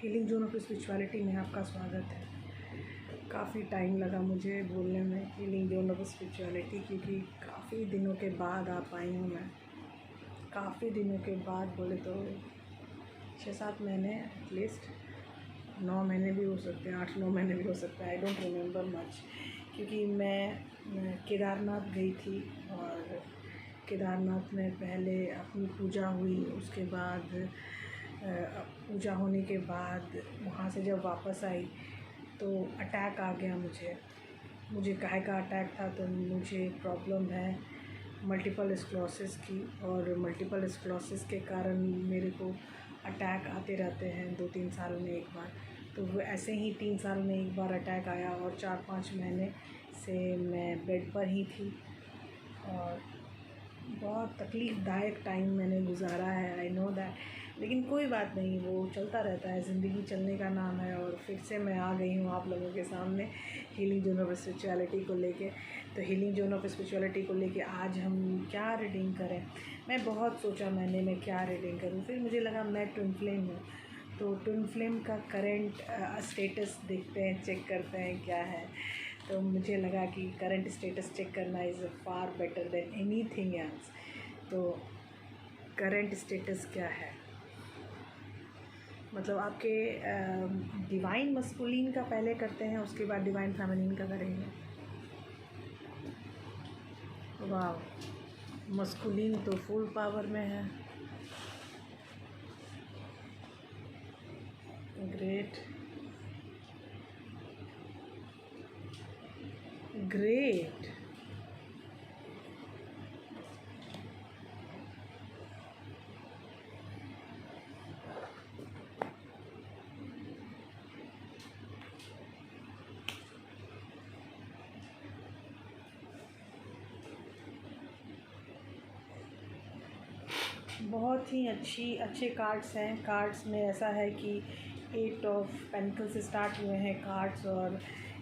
Healing zone of spirituality में आपका स्वागत है। काफ़ी टाइम लगा मुझे बोलने में हीलिंग जोन ऑफ स्पिरिचुअलिटी, क्योंकि काफ़ी दिनों के बाद आ पाई हूँ मैं। काफ़ी दिनों के बाद बोले तो 6-7 महीने, एटलीस्ट 9 महीने भी हो सकते हैं, 8-9 महीने भी हो सकते हैं। आई डोंट रिमेंबर मच, क्योंकि मैं केदारनाथ गई थी और केदारनाथ में पहले अपनी पूजा हुई। उसके बाद पूजा होने के बाद वहाँ से जब वापस आई तो अटैक आ गया मुझे काहे का अटैक था, तो मुझे प्रॉब्लम है मल्टीपल स्क्लेरोसिस की, और मल्टीपल स्क्लेरोसिस के कारण मेरे को अटैक आते रहते हैं 2-3 साल में एक बार। तो वो ऐसे ही 3 साल में एक बार अटैक आया और 4-5 महीने से मैं बेड पर ही थी और बहुत तकलीफ़दायक टाइम मैंने गुजारा है। आई नो दैट, लेकिन कोई बात नहीं, वो चलता रहता है, ज़िंदगी चलने का नाम है। और फिर से मैं आ गई हूँ आप लोगों के सामने हीलिंग जोन ऑफ स्पिरिचुअलिटी को लेके। तो हीलिंग जोन ऑफ स्पिरिचुअलिटी को लेके आज हम क्या रीडिंग करें, मैं बहुत सोचा मैं क्या रीडिंग करूँ। फिर मुझे लगा मैं ट्विन फ्लेम हूँ, तो ट्विन फ्लेम का करंट स्टेटस देखते हैं, चेक करते हैं क्या है। तो मुझे लगा कि करंट स्टेटस चेक करना is far better than anything else. तो करंट स्टेटस क्या है, मतलब आपके डिवाइन मस्कुलिन का पहले करते हैं, उसके बाद डिवाइन फेमिनिन का करेंगे। वाह, मस्कुलिन तो फुल पावर में है। Great great. बहुत ही अच्छे कार्ड्स हैं। कार्ड्स में ऐसा है कि 8 ऑफ पेंटिकल्स से स्टार्ट हुए हैं कार्ड्स, और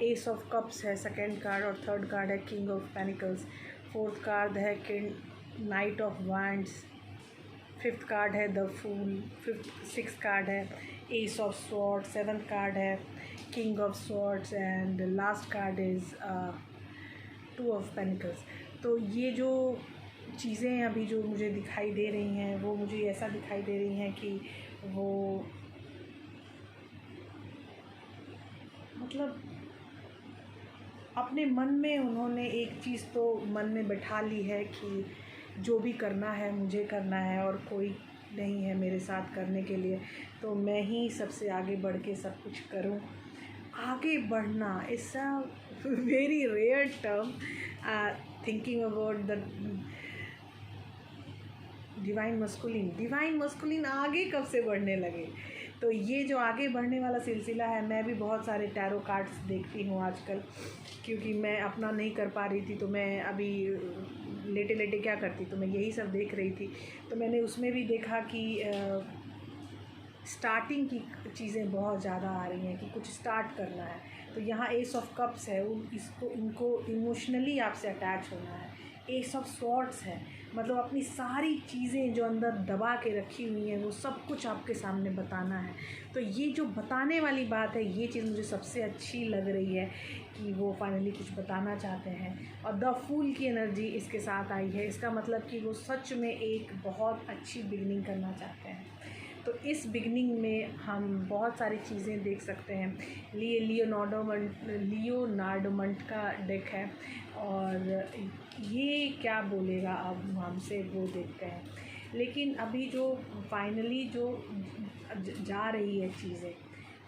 एस ऑफ कप्स है सेकंड कार्ड, और थर्ड कार्ड है king of pentacles, fourth card है knight of wands, fifth card है द फूल, सिक्स्थ कार्ड है ace of swords, seventh card है king of swords, and last card is 2 of pentacles. तो ये जो चीज़ें अभी जो मुझे दिखाई दे रही हैं, वो मुझे ऐसा दिखाई दे रही हैं कि वो मतलब अपने मन में उन्होंने एक चीज़ तो मन में बैठा ली है कि जो भी करना है मुझे करना है, और कोई नहीं है मेरे साथ करने के लिए, तो मैं ही सबसे आगे बढ़ के सब कुछ करूं। आगे बढ़ना is a very rare term, thinking about the divine masculine आगे कब से बढ़ने लगे। तो ये जो आगे बढ़ने वाला सिलसिला है, मैं भी बहुत सारे टैरो कार्ड्स देखती हूँ आजकल, क्योंकि मैं अपना नहीं कर पा रही थी, तो मैं अभी लेटे लेटे क्या करती, तो मैं यही सब देख रही थी। तो मैंने उसमें भी देखा कि स्टार्टिंग की चीज़ें बहुत ज़्यादा आ रही हैं कि कुछ स्टार्ट करना है। तो यहाँ एस ऑफ कप्स है, इनको इमोशनली आपसे अटैच होना है। एस ऑफ स्वॉर्ड्स है, मतलब अपनी सारी चीज़ें जो अंदर दबा के रखी हुई हैं वो सब कुछ आपके सामने बताना है। तो ये जो बताने वाली बात है, ये चीज़ मुझे सबसे अच्छी लग रही है कि वो फाइनली कुछ बताना चाहते हैं। और द फूल की एनर्जी इसके साथ आई है, इसका मतलब कि वो सच में एक बहुत अच्छी बिगनिंग करना चाहते हैं। तो इस बिगनिंग में हम बहुत सारी चीज़ें देख सकते हैं। लियोनार्डोमंट का डेक है, और ये क्या बोलेगा अब हमसे वो देखते हैं। लेकिन अभी जो फाइनली जो जा रही है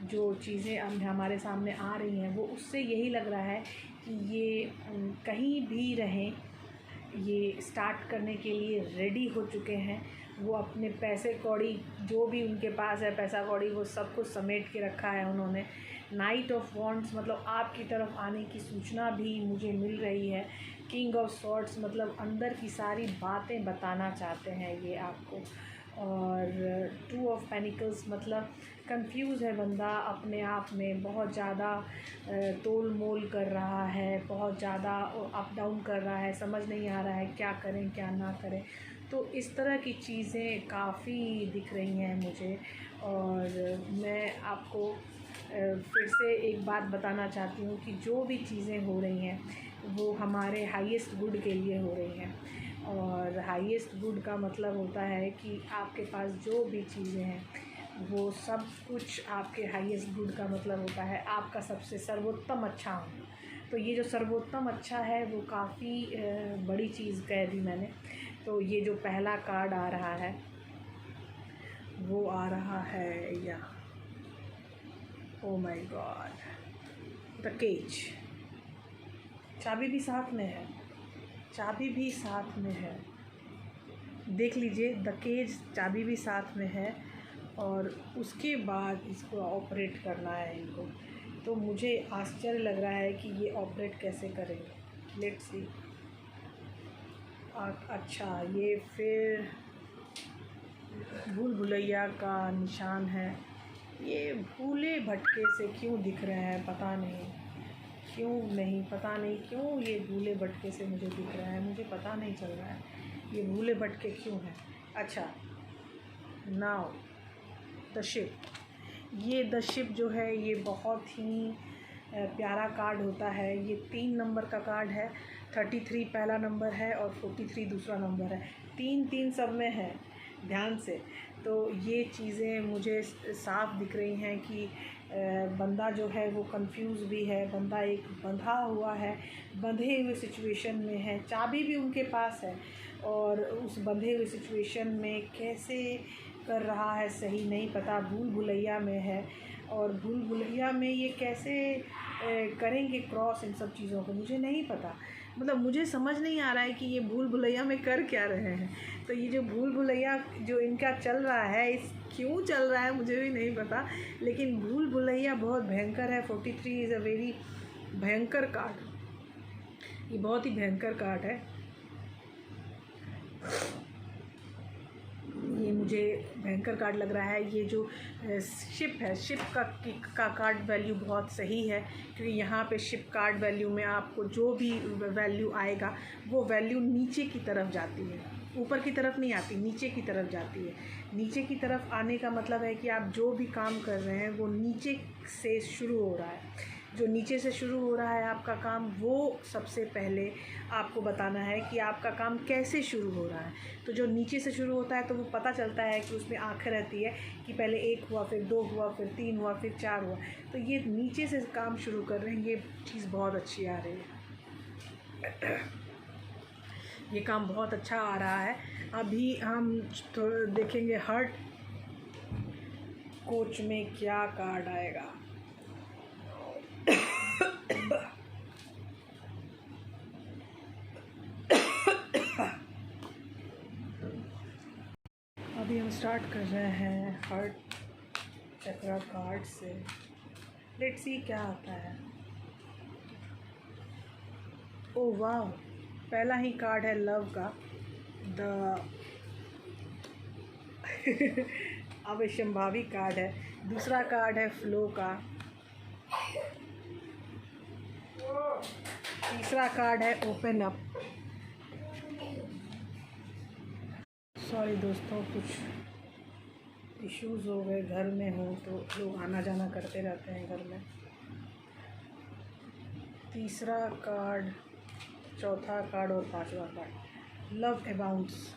जो चीज़ें अब हमारे सामने आ रही हैं, वो उससे यही लग रहा है कि ये कहीं भी रहें, ये स्टार्ट करने के लिए रेडी हो चुके हैं। वो अपने पैसे कौड़ी जो भी उनके पास है, पैसा कौड़ी, वो सब कुछ समेट के रखा है उन्होंने। नाइट ऑफ वॉन्ड्स मतलब आपकी तरफ आने की सूचना भी मुझे मिल रही है। किंग ऑफ स्वॉर्ड्स मतलब अंदर की सारी बातें बताना चाहते हैं ये आपको। और 2 ऑफ पेनिकल्स मतलब कंफ्यूज है बंदा अपने आप में, बहुत ज़्यादा तोल मोल कर रहा है, बहुत ज़्यादा अप डाउन कर रहा है, समझ नहीं आ रहा है क्या करें क्या ना करें। तो इस तरह की चीज़ें काफ़ी दिख रही हैं मुझे। और मैं आपको फिर से एक बात बताना चाहती हूँ कि जो भी चीज़ें हो रही हैं वो हमारे हाईएस्ट गुड के लिए हो रही हैं। और हाईएस्ट गुड का मतलब होता है कि आपके पास जो भी चीज़ें हैं वो सब कुछ आपके हाईएस्ट गुड का मतलब होता है आपका सबसे सर्वोत्तम अच्छा हो। तो ये जो सर्वोत्तम अच्छा है वो काफ़ी बड़ी चीज़ कह दी मैंने। तो ये जो पहला कार्ड आ रहा है वो आ रहा है या oh my God, the cage. चाबी भी साथ में है, चाबी भी साथ में है, देख लीजिए द केज, चाबी भी साथ में है। और उसके बाद इसको ऑपरेट करना है इनको। तो मुझे आश्चर्य लग रहा है कि ये ऑपरेट कैसे करेंगे। Let's see. अच्छा, ये फिर भूल भुलैया का निशान है। ये भूले भटके से क्यों दिख रहे हैं, पता नहीं पता नहीं क्यों ये भूले भटके से मुझे दिख रहा है। मुझे पता नहीं चल रहा है ये भूले भटके क्यों हैं। अच्छा, नाउ द शिप। ये द शिप जो है ये बहुत ही प्यारा कार्ड होता है। ये 3 नंबर का कार्ड है। 33 पहला नंबर है और 43 दूसरा नंबर है। 3-3 सब में है, ध्यान से। तो ये चीज़ें मुझे साफ दिख रही हैं कि बंदा जो है वो कंफ्यूज भी है। बंदा एक बंधा हुआ है, बंधे हुए सिचुएशन में है। चाबी भी उनके पास है और उस बंधे हुए सिचुएशन में कैसे कर रहा है सही नहीं पता। भूल भुलैया में है और भूल भुलैया में ये कैसे करेंगे क्रॉस इन सब चीज़ों को, मुझे नहीं पता। मतलब मुझे समझ नहीं आ रहा है कि ये भूल भुलैया में कर क्या रहे हैं। तो ये जो भूल भुलैया जो इनका चल रहा है, इस क्यों चल रहा है मुझे भी नहीं पता। लेकिन भूल भुलैया बहुत भयंकर है। 43 इज़ अ वेरी भयंकर कार्ड। ये बहुत ही भयंकर कार्ड है। ये मुझे भयंकर कार्ड लग रहा है। ये जो शिप है, शिप का कार्ड वैल्यू बहुत सही है, क्योंकि यहाँ पे शिप कार्ड वैल्यू में आपको जो भी वैल्यू आएगा वो वैल्यू नीचे की तरफ जाती है, ऊपर की तरफ नहीं आती, नीचे की तरफ जाती है। नीचे की तरफ आने का मतलब है कि आप जो भी काम कर रहे हैं वो नीचे से शुरू हो रहा है। जो नीचे से शुरू हो रहा है आपका काम, वो सबसे पहले आपको बताना है कि आपका काम कैसे शुरू हो रहा है। तो जो नीचे से शुरू होता है तो वो पता चलता है कि उसमें आंखें रहती है कि पहले 1 हुआ, फिर 2 हुआ, फिर 3 हुआ, फिर 4 हुआ। तो ये नीचे से काम शुरू कर रहे हैं, ये चीज़ बहुत अच्छी आ रही है। ये काम बहुत अच्छा आ रहा है। अभी हम तो देखेंगे हर्ट कोच में क्या कार्ड आएगा। अभी हम स्टार्ट कर रहे हैं हार्ट चक्रा कार्ड से। लेट्स सी क्या आता है। ओ वाह, पहला ही कार्ड है लव का, द अविसंभावी कार्ड है। दूसरा कार्ड है फ्लो का। तीसरा कार्ड है ओपन अप। सॉरी दोस्तों, कुछ इश्यूज़ हो गए, घर में हो तो लोग आना जाना करते रहते हैं घर में। तीसरा कार्ड, चौथा कार्ड और पांचवा card, love abounds.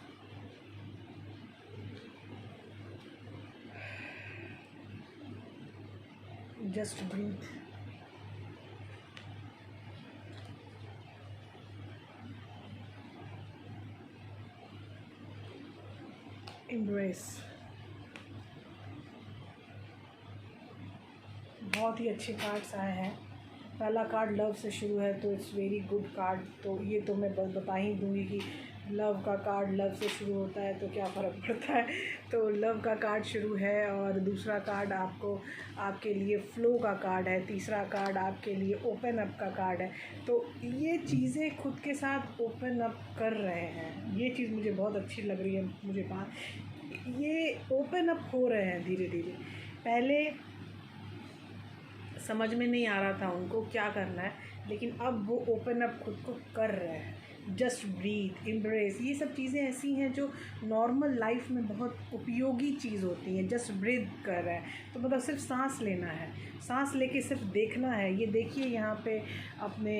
Just breathe. Embrace. बहुत ही अच्छे कार्ड्स आए हैं। पहला कार्ड लव से शुरू है तो इट्स वेरी गुड कार्ड। तो ये तो मैं बता ही दूँगी कि लव का कार्ड लव से शुरू होता है तो क्या फ़र्क पड़ता है। तो लव का कार्ड शुरू है। और दूसरा कार्ड आपके लिए फ्लो का कार्ड है। तीसरा कार्ड आपके लिए ओपन अप का कार्ड है। तो ये चीज़ें खुद के साथ ओपन अप कर रहे हैं, ये चीज़ मुझे बहुत अच्छी लग रही है। मुझे बात, ये ओपन अप हो रहे हैं धीरे धीरे। पहले समझ में नहीं आ रहा था उनको क्या करना है, लेकिन अब वो ओपन अप खुद को कर रहे हैं। जस्ट ब्रीथ, एम्ब्रेस, ये सब चीज़ें ऐसी हैं जो नॉर्मल लाइफ में बहुत उपयोगी चीज़ होती हैं। जस्ट ब्रीथ कर रहा है तो मतलब सिर्फ सांस लेना है, सांस लेके सिर्फ देखना है। ये देखिए यहाँ पे अपने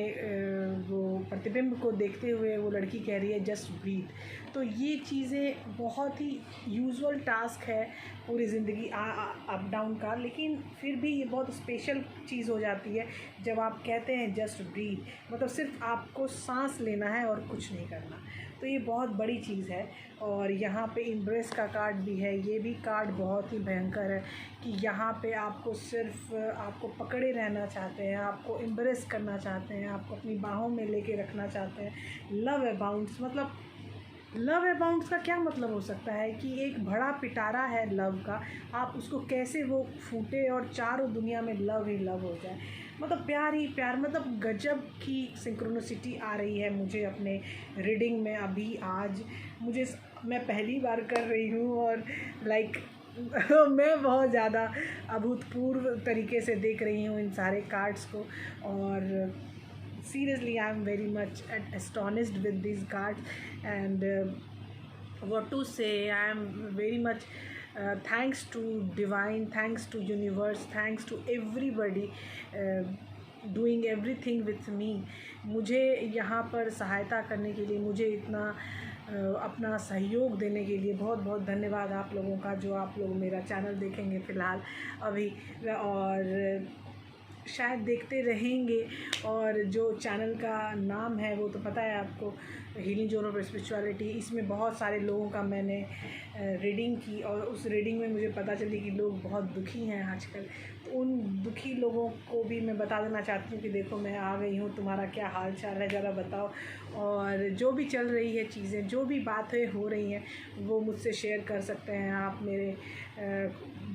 वो प्रतिबिंब को देखते हुए वो लड़की कह रही है जस्ट ब्रीथ। तो ये चीज़ें बहुत ही यूजुअल टास्क है पूरी ज़िंदगी अप डाउन का, लेकिन फिर भी ये बहुत स्पेशल चीज़ हो जाती है जब आप कहते हैं जस्ट ब्रीथ, मतलब सिर्फ आपको सांस लेना है और कुछ नहीं करना। तो ये बहुत बड़ी चीज़ है। और यहाँ पे एम्ब्रेस का कार्ड भी है। ये भी कार्ड बहुत ही भयंकर है कि यहाँ पे आपको सिर्फ आपको पकड़े रहना चाहते हैं, आपको एम्ब्रेस करना चाहते हैं, आपको अपनी बाहों में लेके रखना चाहते हैं। लव अबाउंड्स, मतलब लव अबाउंड्स का क्या मतलब हो सकता है कि एक बड़ा पिटारा है लव का, आप उसको कैसे वो फूटे और चारों दुनिया में लव ही लव हो जाए। मतलब प्यार ही प्यार, मतलब गजब की सिंक्रोनिसिटी आ रही है मुझे अपने रीडिंग में अभी आज। मैं पहली बार कर रही हूँ और लाइक मैं बहुत ज़्यादा अभूतपूर्व तरीके से देख रही हूँ इन सारे कार्ड्स को। और seriously I am very much astonished with these cards, and what to say, I am very much thanks to divine, thanks to universe, thanks to everybody doing everything with me। मुझे यहाँ पर सहायता करने के लिए, मुझे इतना अपना सहयोग देने के लिए बहुत बहुत धन्यवाद आप लोगों का, जो आप लोग मेरा चैनल देखेंगे फ़िलहाल अभी और शायद देखते रहेंगे। और जो चैनल का नाम है वो तो पता है आपको, हीलिंग जोन ऑफ स्पिरिचुअलिटी। इसमें बहुत सारे लोगों का मैंने रीडिंग की और उस रीडिंग में मुझे पता चली कि लोग बहुत दुखी हैं आजकल। तो उन दुखी लोगों को भी मैं बता देना चाहती हूँ कि देखो मैं आ गई हूँ, तुम्हारा क्या हाल चाल है ज़रा बताओ। और जो भी चल रही है चीज़ें, जो भी बातें हो रही हैं वो मुझसे शेयर कर सकते हैं आप मेरे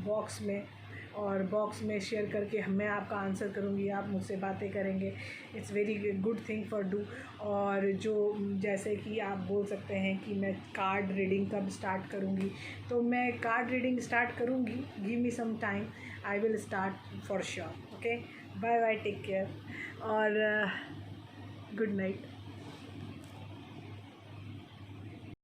बॉक्स में, और बॉक्स में शेयर करके मैं आपका आंसर करूँगी, आप मुझसे बातें करेंगे। It's very good thing for do. और जो जैसे कि आप बोल सकते हैं कि मैं कार्ड रीडिंग कब स्टार्ट करूँगी, तो मैं कार्ड रीडिंग स्टार्ट करूँगी, give me some time, I will start for sure. Okay, bye bye, take care और गुड नाइट।